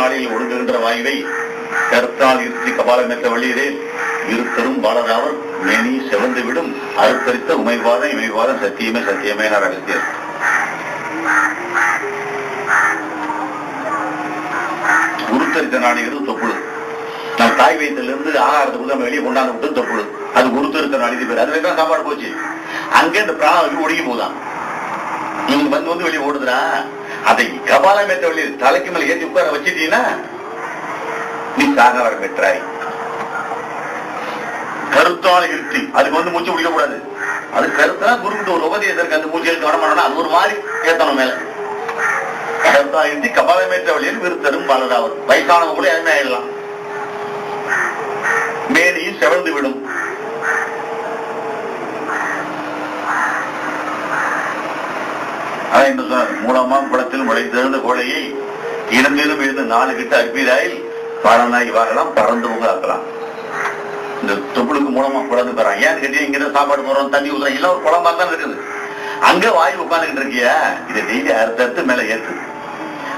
நாளில் ஒடுங்குகின்ற வாயுவை கருத்தால் இருத்தி கபாலமேற்ற வழியிலே இருத்தரும் பாலராவர் மேனி செவந்து விடும் அறுத்தரித்த உமைவாதம் இமைவாதம் சத்தியமே சத்தியமே நான் அகத்தியர். குருத்தரித்த நாடுகிறது தொப்புடு. நம்ம தாய் வயிற்றிலிருந்து ஆகாரத்துக்கு நம்ம வெளியே கொண்டாந்து விட்டு தொப்புடு. அது குருத்தரித்த நாடு பேர். அது தான் சாப்பாடு போச்சு. அங்கே இந்த பிராணம் ஒடுங்கி போதான். இவங்க வந்து வெளியே ஓடுதுடா. அதை கபாலமேற்ற வழி தலைக்கு மேல ஏற்றி உட்கார வச்சுட்டீங்கன்னா நீ சாக வர பெற்றாய். கருத்தால் இருத்தி அதுக்கு வந்து மூச்சு பிடிக்க கூடாது. அது கருத்தா குருக்கிட்ட ஒரு உபதேசத்திற்கு அந்த மூச்சியல் கவனம் அது ஒரு மாதிரி ஏத்தணும் மேல. கருத்தால் இருத்தி கபாலமேற்ற வழியில் விருத்தரும் பலராவர். வயசானவங்க கூட யாருமே ஆயிடலாம். மேனியும் செவந்து விடும். மூலமாம் குளத்தில் முளைத்திருந்த கோழையை இனத்திலும் இருந்து 4 கிட்ட அற்பீராயில் பழனாய் வாங்கலாம், பறந்து முகாக்கலாம். இந்த தொப்புளுக்கு மூலமா குழந்தை பெறான். ஏன்னு கேட்டீங்க, இங்க சாப்பாடு போறோம், தண்ணி ஊத்துறோம், எல்லாம் ஒரு குளமா தான் இருக்குது. அங்க வாயு உட்காந்துக்கிட்டு இருக்கியா, இதை டெய்லி அறுத்து மேல ஏற்று.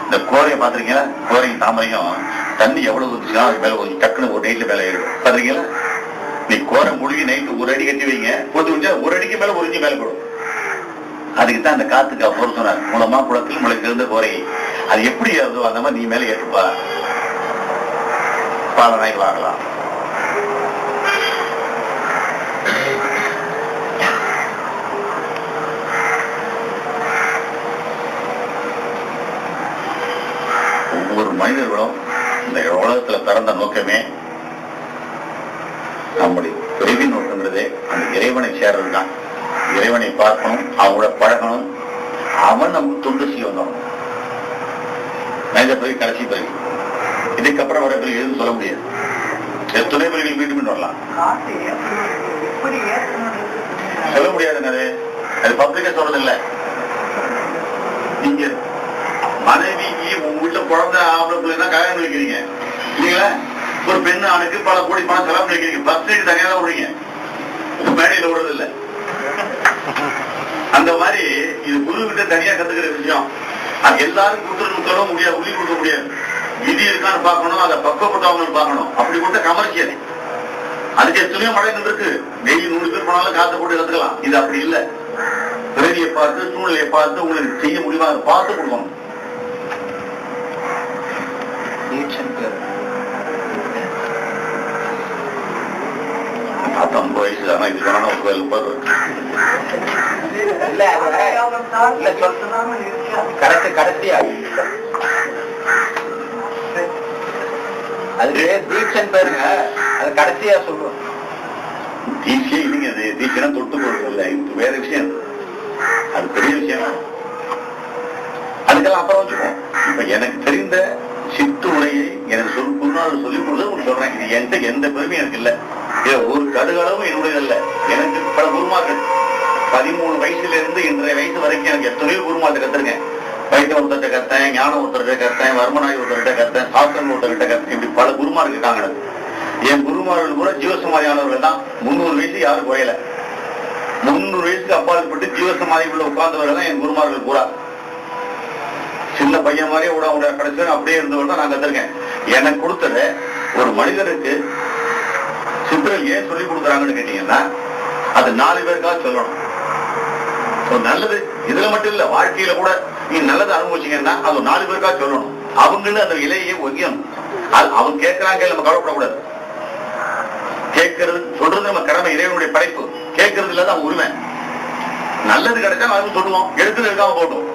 இந்த கோரையை பாத்துறீங்களா? கோரையும் தாமரையும் தண்ணி எவ்வளவு ஊத்துச்சுன்னா அது மேல டக்குன்னு ஒரு நைட்ல மேல ஏறிடும். பாத்துறீங்களா? நீ கோரை முழுகி நைட்டு ஒரு அடி கட்டி வைங்க, போட்டு ஒரு அடிக்கு மேல ஒரு இஞ்சி மேல போடும். அதுக்குதான் அந்த காத்துக்கு அவர் சொன்னார், மூலமா குளத்தில் முளைத்திருந்த கோரையை. அது எப்படி ஏறுதோ அந்த மாதிரி நீ மேல ஏற்றுப்பா, பாலனாய் வாங்கலாம். ஒவ்வொரு மனிதர்களும் இந்த உலகத்துல பிறந்த நோக்கமே, நம்முடைய பிரிவின் நோக்கங்கிறதே அந்த இறைவனை சேர்றதுதான். இறைவனை பார்க்கணும், அவங்களோட பழகணும், அவன் நமக்கு தொண்டு செய்ய வந்தோம். மனித பிறகு கடைசி பிறகு, இதுக்கப்புறம் வர பிறகு எதுவும் சொல்ல முடியாது. துணை பிறகு மீண்டும் வரலாம், சொல்ல முடியாதுங்க. அது பப்ளிக்கா சொல்றது இல்லை. நீங்க மனைவிக்கு உங்க வீட்டுல குழந்தை ஆம்பளை பிள்ளைன்னா கல்யாணம் வைக்கிறீங்க இல்லைங்களா? ஒரு பெண்ணு ஆணுக்கு பல கோடி பணம் செலவு வைக்கிறீங்க. பஸ் தனியா தான் விடுறீங்க, மேடையில விடுறது இல்லை. அந்த மாதிரி இது குரு கிட்ட தனியா கத்துக்கிற விஷயம். அது எல்லாரும் கொடுத்துட முடியாது, உறுதி கொடுக்க முடியாது. விதி இருக்கான்னு பார்க்கணும், அதை பக்குவப்பட்டவங்க பார்க்கணும். அப்படி கொடுத்த கமர்ஷியல். அதுக்கு எத்தனையோ மடைகள் இருக்கு. டெய்லி 100 பேர் போனாலும் காத்து போட்டு கத்துக்கலாம். இது அப்படி இல்லை. பிறவியை பார்த்து சூழ்நிலையை பார்த்து உங்களுக்கு செய்ய முடியுமா அதை பார்த்து கொடுக்கணும். 19 வயசு தானே இது வேணா ஒரு கோயில் கடைசியா அது தீட்சன் பேருங்க. அது கடைசியா சொல்றோம். தீட்சை இல்லைங்க, அது தீட்சைனா தொட்டு போடுறது இல்லை, இது வேற விஷயம். அது பெரிய விஷயம். அதுக்கெல்லாம் அப்புறம் வச்சுக்கோம். இப்ப எனக்கு தெரிந்த சித்து உரையை எனக்கு சொல்லி கொடுத்து உங்களுக்கு சொல்றேன். இது எந்த எந்த பெருமையும் எனக்கு இல்லை. ஒரு கடுகளவும் என்னுடைய இல்லை. எனக்கு பல குருமார்கள் 13 வயசுல இருந்து இன்றைய வயசு வரைக்கும் எனக்கு எத்தனையோ குருமார்கிட்ட கத்துருக்கேன். வைத்தியம் ஒருத்தர்கிட்ட கத்தேன், ஞானம் ஒருத்தர்கிட்ட கத்தேன், வர்மநாய் ஒருத்தர்கிட்ட கத்தேன், சாஸ்திரம் ஒருத்தர்கிட்ட கத்தேன். இப்படி பல குருமார்கள் இருக்காங்க. என் குருமார்கள் கூட ஜீவசமாதியானவர்கள் தான். 300 வயசு யாரும் குறையல. 300 வயசுக்கு அப்பாற்பட்டு ஜீவசமாதிக்குள்ள உட்கார்ந்தவர்கள் தான் என் குருமார்கள் பூரா. சின்ன பையன் மாதிரியே உட கடைசி அப்படியே இருந்தவர்கள் தான் நான் கத்திருக்கேன். எனக்கு கொடுத்தத ஒரு மனிதருக்கு சித்தர்கள் ஏன் சொல்லி கொடுக்குறாங்கன்னு கேட்டீங்கன்னா, அது 4 பேருக்காக சொல்லணும். நல்லது இதுல மட்டும் இல்ல, வாழ்க்கையில கூட நீங்க நல்லது அனுபவிச்சீங்கன்னா அது 4 பேருக்காக சொல்லணும். அவங்களும் அந்த இலையை ஒய்யணும். அவங்க கேட்கறாங்க, நம்ம கவலைப்படக்கூடாது. கேட்கறது சொல்றது நம்ம கடமை, இறைவனுடைய படைப்பு. கேட்கறது இல்லாதான் உரிமை. நல்லது கிடைச்சா அதுவும் சொல்லுவோம், எடுத்து இருக்காம போட்டோம்.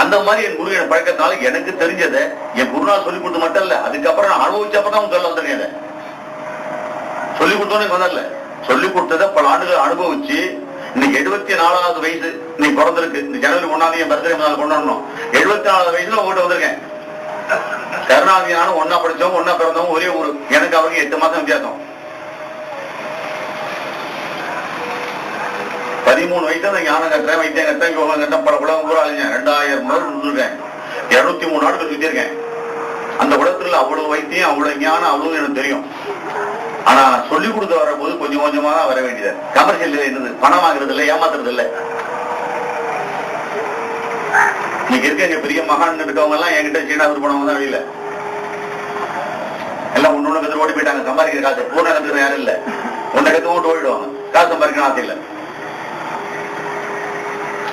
அந்த மாதிரி என் குரு என் பழக்கத்தால எனக்கு தெரிஞ்சதை என் குருநாள் சொல்லிக் கொடுத்து மட்டும் இல்ல, அதுக்கப்புறம் நான் அனுபவிச்சப்பதான் சொல்ல வந்துருக்கேன். சொல்லிக் கொடுத்தோன்னு சொன்னல, சொல்லிக் கொடுத்ததை பல ஆண்டுகள் அனுபவிச்சு இன்னைக்கு 74வது வயசு நீ பிறந்திருக்கு. இந்த ஜனவரி 1ஆம் என் பர்த்டே நாள் கொண்டாடணும். 74வது வயசுல உங்கள்கிட்ட வந்திருக்கேன். கருணாநிதி நானும் ஒன்னா படிச்சவங்க, ஒன்னா பிறந்தவங்க, ஒரே ஊரு. எனக்கு அவருக்கு 8 மாசம் வித்தியாசம். 13 வயசுல ஞானம் கட்டுறேன், வைத்தியம் கட்டுறேன், யோகம் கட்டேன், பல உலகம் பூரா அழிஞ்சேன். 2000 முறை இருந்திருக்கேன். 203 நாடுகள் சுத்திருக்கேன். அந்த உலகத்துல அவ்வளவு வைத்தியம், அவ்வளவு ஞானம், அவ்வளவு எனக்கு தெரியும். ஆனா சொல்லிக் கொடுத்து வரும்போது கொஞ்சம் கொஞ்சமா தான் வர வேண்டியது. கமர்ஷியல் இருந்தது, பணம் வாங்குறது இல்லை, ஏமாத்துறது இல்லை. இன்னைக்கு இருக்க பெரிய மகான் இருக்கவங்க எல்லாம் என்கிட்ட சீனா போனவங்க தான் வெளியில எல்லாம் ஒண்ணு கத்து ஓடி போயிட்டாங்க. சம்பாதிக்கிற காசு பூர்ண கத்துக்கிற யாரும் இல்ல. ஒன்றை கத்து ஓட்டு ஓடிடுவாங்க. காசு சம்பாதிக்கணும் ஆசை இல்லை.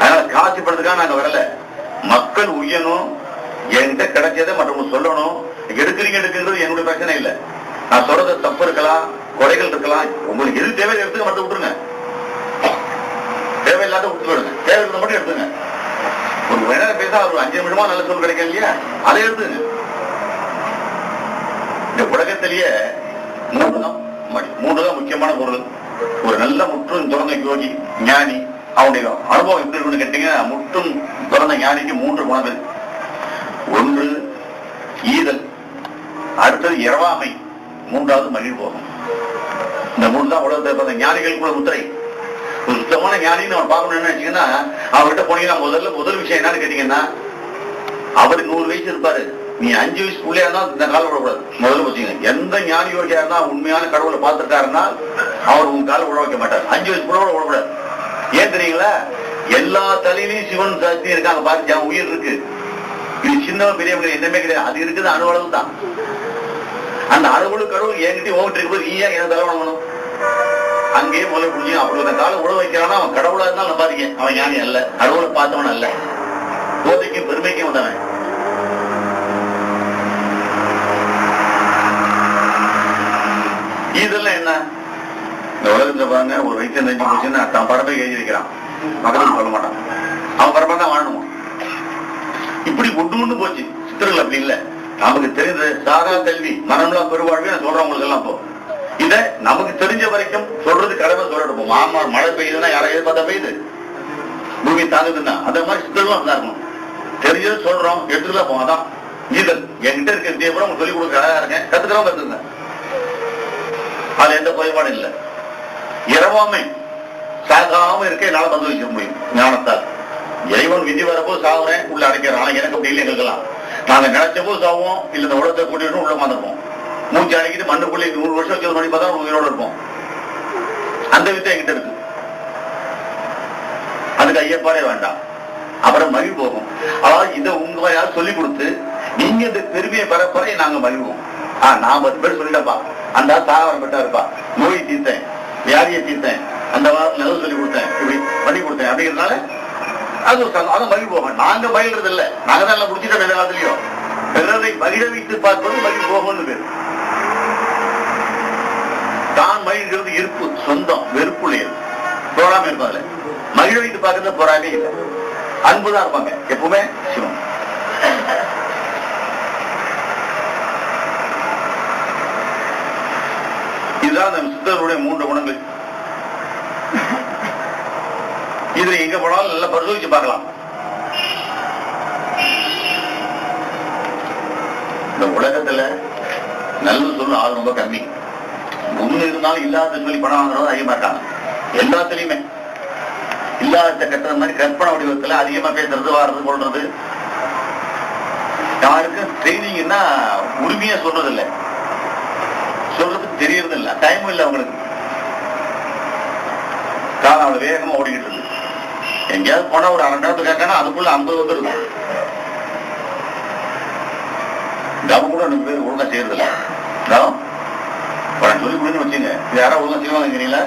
அதனால காசு படுறதுக்காக நாங்க வரல. மக்கள் உயரணும், என்கிட்ட கிடைச்சதை மற்றவங்க சொல்லணும். எடுக்கிறீங்க எடுக்கிறது என்னுடைய பிரச்சனை இல்லை. நான் சொல்றது தப்பு இருக்கலாம், குறைகள் இருக்கலாம். உங்களுக்கு எது தேவை எடுத்துக்க மட்டும் விட்டுருங்க. தேவையில்லாத விட்டு விடுங்க. தேவை இருந்த மட்டும் எடுத்துங்க. ஒரு நேரம் பேச ஒரு 5 நிமிஷமா நல்ல சொல் கிடைக்கும் இல்லையா, அதை எடுத்துங்க. இந்த உலகத்திலேயே மூன்று தான் முக்கியமான பொருள். ஒரு நல்ல முற்றும் துறந்த யோகி ஞானி, அவனுடைய அனுபவம் எப்படி இருக்குன்னு கேட்டீங்கன்னா, முற்றும் துறந்த ஞானிக்கு 3 குணங்கள். ஒன்று ஈதல், அடுத்தது இரவாமை, மூன்றாவது மகிழ்வோகம். இந்த 3 தான் உலகத்தை ஞானிகளுக்குள்ள முத்திரை. ஒரு சுத்தமான ஞானின்னு அவன் பார்க்கணும்னு நினைச்சீங்கன்னா, அவர்கிட்ட போனீங்கன்னா முதல் விஷயம் என்னன்னு கேட்டீங்கன்னா, அவருக்கு 100 வயசு இருப்பாரு. நீ 5 வயசுக்குள்ளே இருந்தா இந்த கால விடக்கூடாது. முதல்ல வச்சுங்க, எந்த ஞானி யோகியா இருந்தா உண்மையான கடவுளை பார்த்துட்டாருன்னா அவர் உங்க கால விட வைக்க மாட்டார். 5 வயசுக்குள்ள விடக்கூடாது. ஏன் தெரியுங்களா? எல்லா தலையிலையும் சிவன் சக்தி இருக்காங்க. பாருங்க, உயிர் இருக்கு. இது சின்னவன் பெரியவங்க என்னமே கிடையாது. அது இருக்குது அணுவளவு தான். அந்த அளவுக்கு கடவுள் என்கிட்ட ஓகிட்டு இருக்கும்போது நீ ஏன் என்ன தலை வாங்கணும்? அங்கேயே முதல்ல புரிஞ்சு அப்படி ஒரு காலம் உழவு வைக்கிறான்னா அவன் கடவுளா இருந்தாலும் நம்பாதீங்க. அவன் ஞானி அல்ல, கடவுளை பார்த்தவன் அல்ல. போதைக்கும் பெருமைக்கும் வந்தவன். இதெல்லாம் என்ன? இந்த உலகத்துல பாருங்க, ஒரு வைத்தியம் தெரிஞ்சு போச்சுன்னா தான் பரப்பை எழுதி வைக்கிறான். மக்களுக்கு சொல்ல மாட்டான். அவன் பரப்பா தான் வாழணுமா? இப்படி ஒன்று போச்சு. சித்தர்கள் அப்படி இல்லை. நமக்கு தெரிஞ்ச சாதா கல்வி மனம்லாம் பெருவாழ்வு நான் சொல்றேன் உங்களுக்கு எல்லாம். இப்போ இதை நமக்கு தெரிஞ்ச வரைக்கும் சொல்றது கடமை சொல்லிட்டு ஆமா, மழை பெய்யுதுன்னா யாரையும் எதிர்பார்த்தா பெய்யுது, பூமி தாங்குதுன்னா அந்த மாதிரி சித்தர்களும் அப்படிதான் இருக்கணும். தெரிஞ்சது சொல்றோம், எடுத்துக்கலாம் போவோம். அதான் ஈதல். என்கிட்ட இருக்க வித்தியை கூட உங்களுக்கு சொல்லிக் கொடுக்க அழகா இருக்கேன், கத்துக்கிறோம் கத்துங்க. அது எந்த குறைபாடும் இல்லை. இரவாமை, சாகாம இருக்க என்னால வந்து வைக்க முடியும் ஞானத்தால். இறைவன் விதி வரப்போ சாகுறேன், உள்ள அடைக்கிறேன். ஆனா எனக்கு அப்படி இல்லை. எங்களுக்கெல்லாம் நாங்க நினைச்சப்போ சாவோம், இல்ல இந்த உலகத்தை கூட்டிட்டு உள்ள மாந்திருப்போம். மூச்சு அடைக்கிட்டு மண்ணுக்குள்ளே 100 வருஷம் வச்சு மணி பார்த்தா உயிரோடு இருப்போம். அந்த வித்தை என்கிட்ட இருக்கு. அதுக்கு ஐயப்பாரே வேண்டாம். அப்புறம் மகிழ் போகும். அதாவது இதை உங்க யாரும் சொல்லிக் கொடுத்து நீங்க இந்த பெருமையை பரப்பறை நாங்க மகிழ்வோம். நான் 10 பேர் சொல்லிட்டப்பா, அந்த சாகரம் பெற்றா இருப்பா, நோய் தீர்த்தேன், வியாதியை தீர்த்தேன், அந்த வாரத்தில் சொல்லி கொடுத்தேன், இப்படி பண்ணி கொடுத்தேன் அப்படிங்கிறதுனால அது அதை மகிழ் போகும். நாங்க மகிழ்றது இல்லை. நாங்க தான் எல்லாம் முடிச்சுட்டோம். எந்த காலத்திலையும் பிறரை மகிழ வைத்து பார்ப்பது மகிழ் போகும்னு பேரு. தான் மகிழ்கிறது இருப்பு, சொந்தம், வெறுப்புடையது, போராம இருப்பாங்க. மகிழ வைத்து பார்க்கறது போராமே இல்லை. அன்புதான் இருப்பாங்க எப்பவுமே. சிவம் இதுதான் நம்ம சித்தர்களுடைய 3 குணங்கள். இதுல எங்க போனாலும் நல்லா பரிசோதிச்சு பார்க்கலாம். இந்த உலகத்துல நல்ல சொல்ல ஆள் ரொம்ப கம்மி. ஒண்ணு இருந்தாலும் இல்லாத சொல்லி பணம் வாங்குறவங்க அதிகமா இருக்காங்க. எல்லாத்துலயுமே இல்லாத கட்டுறது மாதிரி கற்பனை வடிவத்துல அதிகமா பேசுறது, வாடுறது, கொள்றது. யாருக்கும் ட்ரைனிங்னா உரிமையா சொல்றது இல்லை, சொல்றதுக்கு தெரியறது இல்லை, டைமும் இல்லை அவங்களுக்கு. காலம் அவ்வளவு வேகமா ஓடிக்கிட்டு இருக்கு. எங்கேயாவது போனா ஒரு 1/2 மணி நேரத்துக்கு கேட்கணும், அதுக்குள்ள 50 வந்து இருக்கும். தவம் கூட 2 பேர் ஒழுங்கா செய்யறது இல்லை. தவம் சொல்லி கொடுன்னு வச்சுங்க, யாராவது ஒழுங்கா செய்வாங்கிறீங்களா?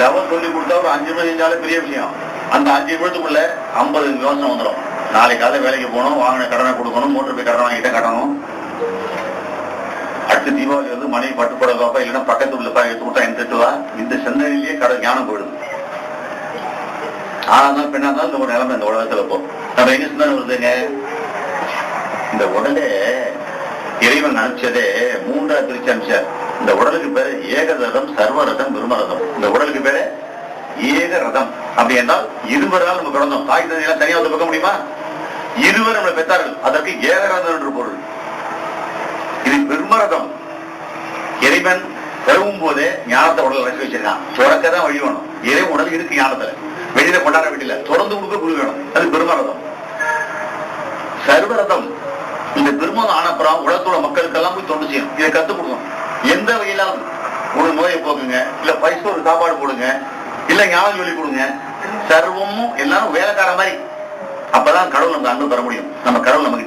தவம் சொல்லி கொடுத்தா ஒரு 5 நிமிஷம் செஞ்சாலே பெரிய விஷயம். அந்த 5 நிமிஷத்துக்குள்ள 50 யோசனை வந்துடும். நாளைக்கு காலை வேலைக்கு போகணும், வாங்கின கடனை கொடுக்கணும், மோட்டர் போய் கடன் வாங்கிட்டே கட்டணும். அடுத்து தீபாவளி வந்து மனைவி பட்டுப்பட பாப்பா, இல்லைன்னா பக்கத்து உள்ள எடுத்து விட்டா என்ன திட்டுவா. இந்த சிந்தனையிலேயே ஞானம் போயிடுது. ஆனாலும் பெண்ணா இருந்தாலும் இந்த ஒரு நிலைமை இந்த உலகத்துல போ. நம்ம எங்க சிந்தனை வருதுங்க? இந்த உடலே இறைவன் அனுப்பிச்சதே 3ஆ பிரிச்சு அனுப்பிச்சார். இந்த உடலுக்கு பேரு ஏகரதம், சர்வரதம், விருமரதம். இந்த உடலுக்கு பேரு ஏக ரதம். அப்படி என்றால் இருவரால் நம்ம பிறந்தோம். தாய் தந்தையெல்லாம் தனியா வந்து பார்க்க முடியுமா? இருவர் நம்மளை பெற்றார்கள். அதற்கு ஏகரதம் என்று பொருள். இது விருமரதம். இறைவன் பெறவும் போதே ஞானத்தை உடல் அழைச்சி வச்சிருக்கான். தொடக்கதான் வழி வேணும். இறை உடல் இருக்கு ஞானத்துல, வெளியில கொண்டாட வேண்டிய தொடர்ந்து கொடுக்க குழு வேணும். அது பெருமரதம். சர்வரதம், இந்த பெருமதம் ஆனப்புறம் உலகத்தோட மக்களுக்கெல்லாம் போய் தொண்டு செய்யணும். இதை கத்துக் கொடுக்கணும். எந்த வகையிலாவது ஒரு நோயை போக்குங்க, இல்ல பைசா ஒரு சாப்பாடு போடுங்க, இல்ல ஞானம் சொல்லி கொடுங்க. சர்வமும் எல்லாரும் வேலைக்கார மாதிரி. அப்பதான் கடவுள் நமக்கு அன்பு தர முடியும். நம்ம கடவுள் நமக்கு